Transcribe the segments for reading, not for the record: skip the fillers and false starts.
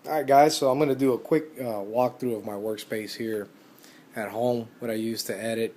Alright guys, so I'm going to do a quick walkthrough of my workspace here at home, what I use to edit,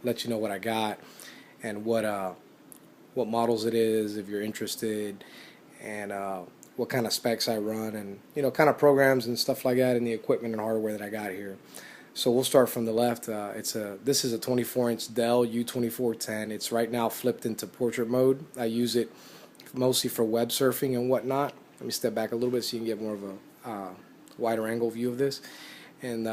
let you know what I got and what models it is if you're interested, and what kind of specs I run, and kind of programs and stuff like that, and the equipment and hardware that I got here. So we'll start from the left. This is a 24-inch Dell U2410. It's right now flipped into portrait mode. I use it mostly for web surfing and whatnot. Let me step back a little bit so you can get more of a wider angle view of this. And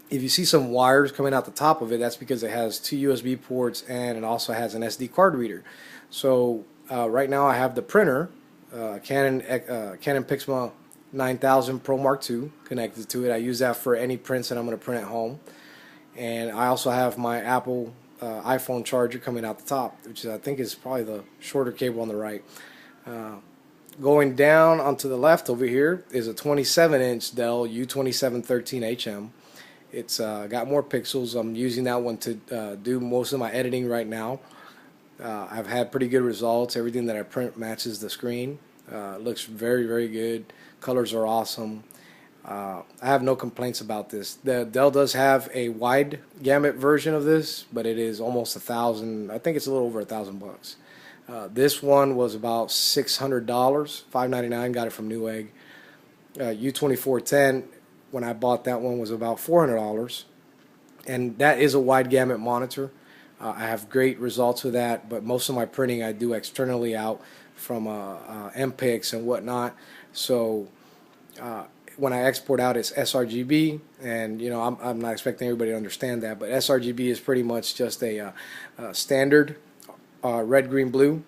if you see some wires coming out the top of it, that's because it has two USB ports and it also has an SD card reader. So right now I have the printer, Canon Pixma 9000 Pro Mark II, connected to it. I use that for any prints that I'm going to print at home. And I also have my Apple iPhone charger coming out the top, which I think is probably the shorter cable on the right. Going down onto the left over here is a 27-inch Dell U2713HM. It's got more pixels. I'm using that one to do most of my editing right now. I've had pretty good results. Everything that I print matches the screen. It looks very, very good. Colors are awesome. I have no complaints about this. The Dell does have a wide gamut version of this, but it is almost $1,000. I think it's a little over $1,000. This one was about $600, $599. Got it from Newegg. U2410, when I bought that one, was about $400, and that is a wide gamut monitor. I have great results with that, but most of my printing I do externally out from MPix and whatnot. So when I export out, it's sRGB, and I'm not expecting everybody to understand that, but sRGB is pretty much just a standard red, green, blue,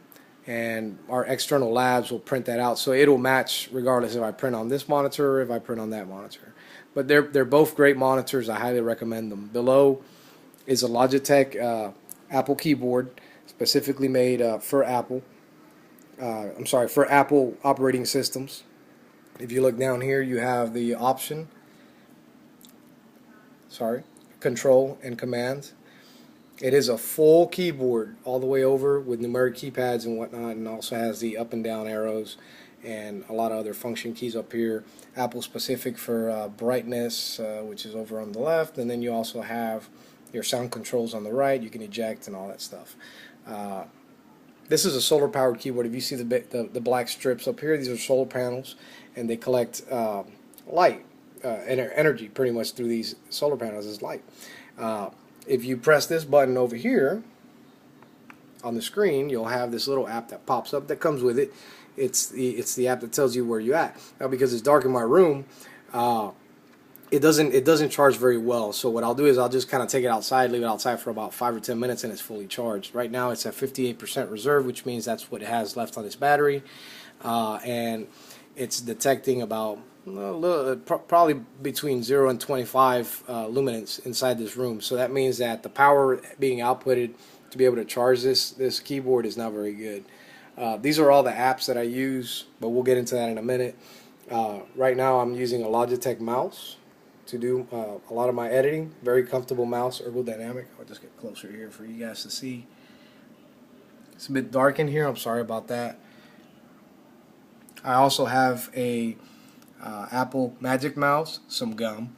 and our external labs will print that out, so it'll match regardless if I print on this monitor or if I print on that monitor. But they're both great monitors. I highly recommend them. Below is a Logitech Apple keyboard, specifically made for Apple. I'm sorry, for Apple operating systems. If you look down here, you have the option, control and commands. It is a full keyboard all the way over with numeric keypads and whatnot, and also has the up and down arrows and a lot of other function keys up here. Apple specific for brightness, which is over on the left, and then you also have your sound controls on the right. You can eject and all that stuff. This is a solar powered keyboard. If you see the black strips up here, these are solar panels, and they collect light, energy pretty much through these solar panels as light. If you press this button over here on the screen, you'll have this little app that pops up that comes with it. It's the app that tells you where you're at. Now, because it's dark in my room, it doesn't charge very well. So what I'll do is I'll just kind of take it outside, leave it outside for about 5 or 10 minutes, and it's fully charged. Right now it's at 58% reserve, which means that's what it has left on its battery, and it's detecting about probably between 0 and 25 luminance inside this room. So that means that the power being outputted to be able to charge this keyboard is not very good. These are all the apps that I use, but we'll get into that in a minute. Right now I'm using a Logitech mouse to do a lot of my editing. Very comfortable mouse, ergodynamic. I'll just get closer here for you guys to see. It's a bit dark in here, I'm sorry about that. I also have a Apple Magic Mouse, some gum,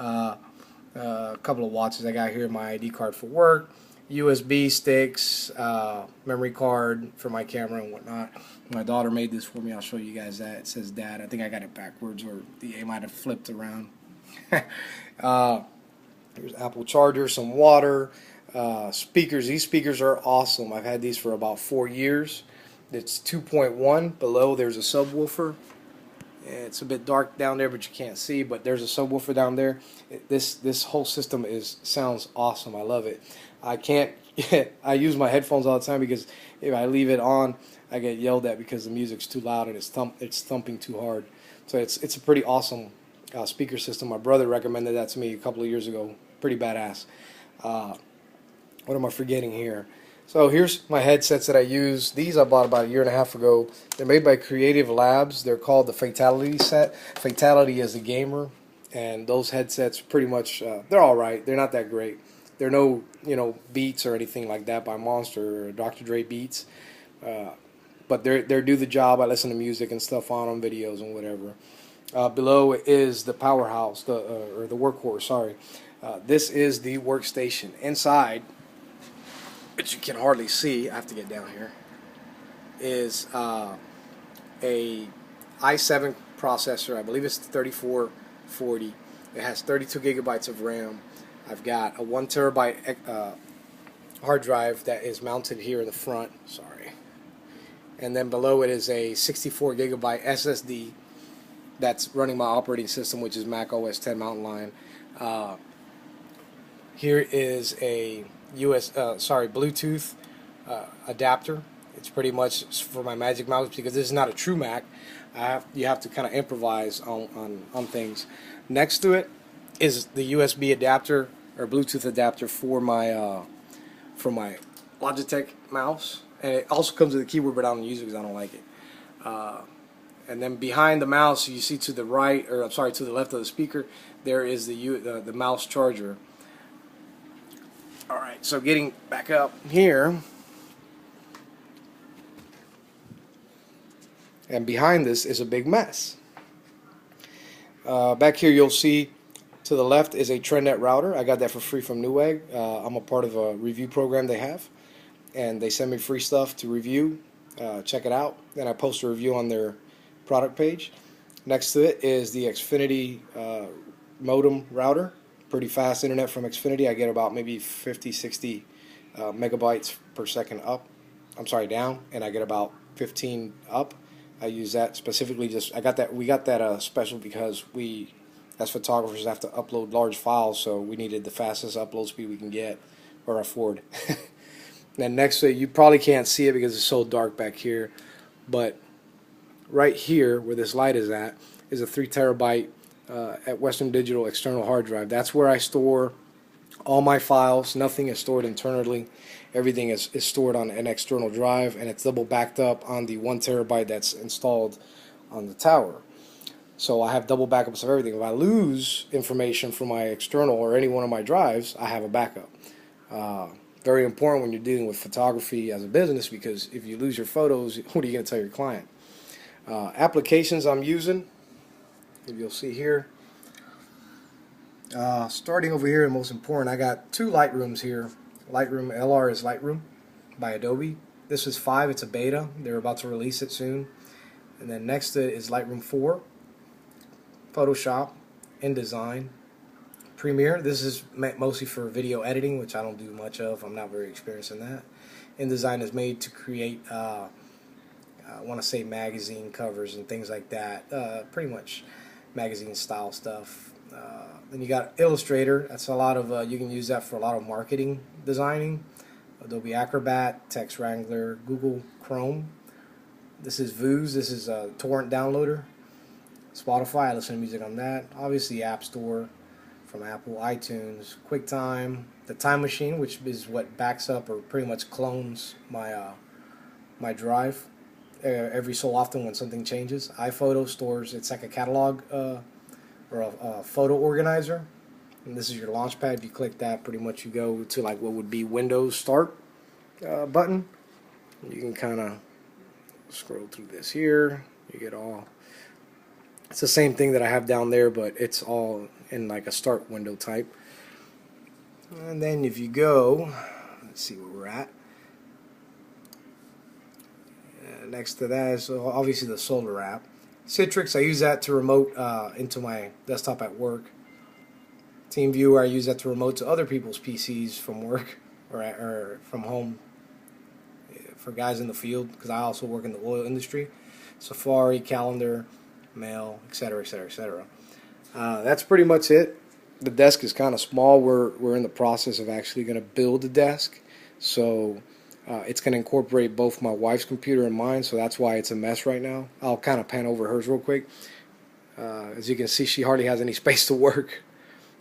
a couple of watches I got here, my ID card for work, USB sticks, memory card for my camera and whatnot. My daughter made this for me. I'll show you guys that. It says Dad. I think I got it backwards, or the A might have flipped around. Here's Apple charger, some water, speakers. These speakers are awesome. I've had these for about 4 years. It's 2.1. Below there's a subwoofer. It's a bit dark down there, but you can't see, but there's a subwoofer down there. This whole system sounds awesome. I love it. I use my headphones all the time because if I leave it on, I get yelled at because the music's too loud and it's thumping too hard. So it's a pretty awesome speaker system. My brother recommended that to me a couple of years ago. Pretty badass. What am I forgetting here? So here's my headsets that I use. These I bought about 1.5 years ago. They're made by Creative Labs. They're called the Fatality set. Fatality is a gamer, and those headsets pretty much they're all right. They're not that great. They're no Beats or anything like that by Monster or Dr. Dre Beats. but they're do the job. I listen to music and stuff on them, videos and whatever. Below is the powerhouse, or the workhorse. Sorry, this is the workstation. Inside, which you can hardly see, I have to get down here, is a i7 processor. I believe it's 3440. It has 32 gigabytes of RAM. I've got a 1 terabyte hard drive that is mounted here in the front. Sorry. And then below it is a 64 gigabyte SSD that's running my operating system, which is Mac OS 10 Mountain Lion. Here is a Bluetooth adapter. It's pretty much for my Magic Mouse because this is not a true Mac. You have to kind of improvise on things. Next to it is the USB adapter or Bluetooth adapter for my Logitech mouse, and it also comes with a keyboard, but I don't use it because I don't like it. And then behind the mouse, you see to the right, or I'm sorry, to the left of the speaker, there is the mouse charger. All right, so getting back up here, and behind this is a big mess. Back here, you'll see to the left is a TrendNet router. I got that for free from Newegg. I'm a part of a review program they have, and they send me free stuff to review. Check it out. Then I post a review on their product page. Next to it is the Xfinity modem router. Pretty fast internet from Xfinity. I get about maybe 50-60 megabytes per second up. I'm sorry, down, and I get about 15 up. I use that specifically. We got that special because we, as photographers, have to upload large files, so we needed the fastest upload speed we can get or afford. And next to it, you probably can't see it because it's so dark back here, but right here where this light is at is a 3 terabyte at Western Digital external hard drive. That's where I store all my files. Nothing is stored internally. Everything is stored on an external drive, and it's double backed up on the 1 terabyte that's installed on the tower. So I have double backups of everything. If I lose information from my external or any one of my drives, I have a backup. Very important when you're dealing with photography as a business, because if you lose your photos, what are you going to tell your client? Applications I'm using, if you'll see here. Starting over here, and most important, I got two Lightrooms here. Lightroom LR is Lightroom by Adobe. This is 5, it's a beta. They're about to release it soon. And then next to it is Lightroom 4, Photoshop, InDesign, Premiere. This is mostly for video editing, which I don't do much of. I'm not very experienced in that. InDesign is made to create, I want to say, magazine covers and things like that. Pretty much magazine style stuff. Then you got Illustrator. That's a lot of, you can use that for a lot of marketing designing. Adobe Acrobat, Text Wrangler, Google Chrome. This is Vooz. This is a torrent downloader. Spotify, I listen to music on that. Obviously App Store from Apple, iTunes, QuickTime, the Time Machine, which is what backs up or pretty much clones my my drive every so often when something changes. iPhoto stores, it's like a catalog or a photo organizer, and this is your launch pad. If you click that, pretty much you go to like what would be Windows Start button. You can kind of scroll through this here. You get all, it's the same thing that I have down there, but it's all in like a start window type. And then if you go, let's see where we're at. Next to that is obviously the Solar app. Citrix, I use that to remote into my desktop at work. TeamViewer, I use that to remote to other people's PCs from work or from home for guys in the field, because I also work in the oil industry. Safari, Calendar, Mail, etc., etc., etc. That's pretty much it. The desk is kind of small. We're in the process of actually going to build a desk, so it's going to incorporate both my wife's computer and mine, so that's why it's a mess right now. I'll kind of pan over hers real quick. As you can see, she hardly has any space to work,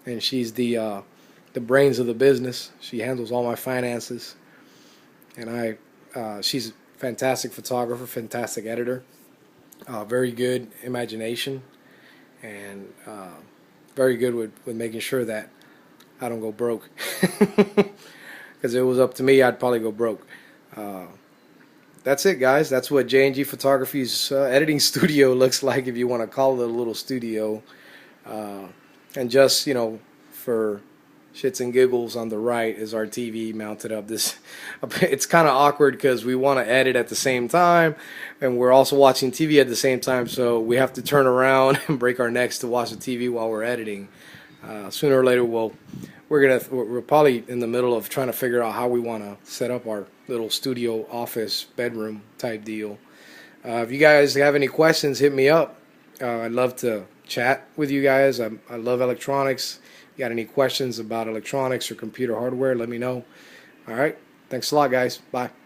and she's the brains of the business. She handles all my finances, and she's a fantastic photographer, fantastic editor, very good imagination, and very good with making sure that I don't go broke. Because if it was up to me, I'd probably go broke. that's it, guys. That's what J&G Photography's editing studio looks like, if you want to call it a little studio. And just, you know, for shits and giggles, on the right is our TV mounted up. This, it's kind of awkward because we want to edit at the same time, and we're also watching TV at the same time, so we have to turn around and break our necks to watch the TV while we're editing. Sooner or later, we're probably in the middle of trying to figure out how we want to set up our little studio office bedroom type deal. If you guys have any questions, hit me up. I'd love to chat with you guys. I love electronics. If you got any questions about electronics or computer hardware, let me know. All right. Thanks a lot, guys. Bye.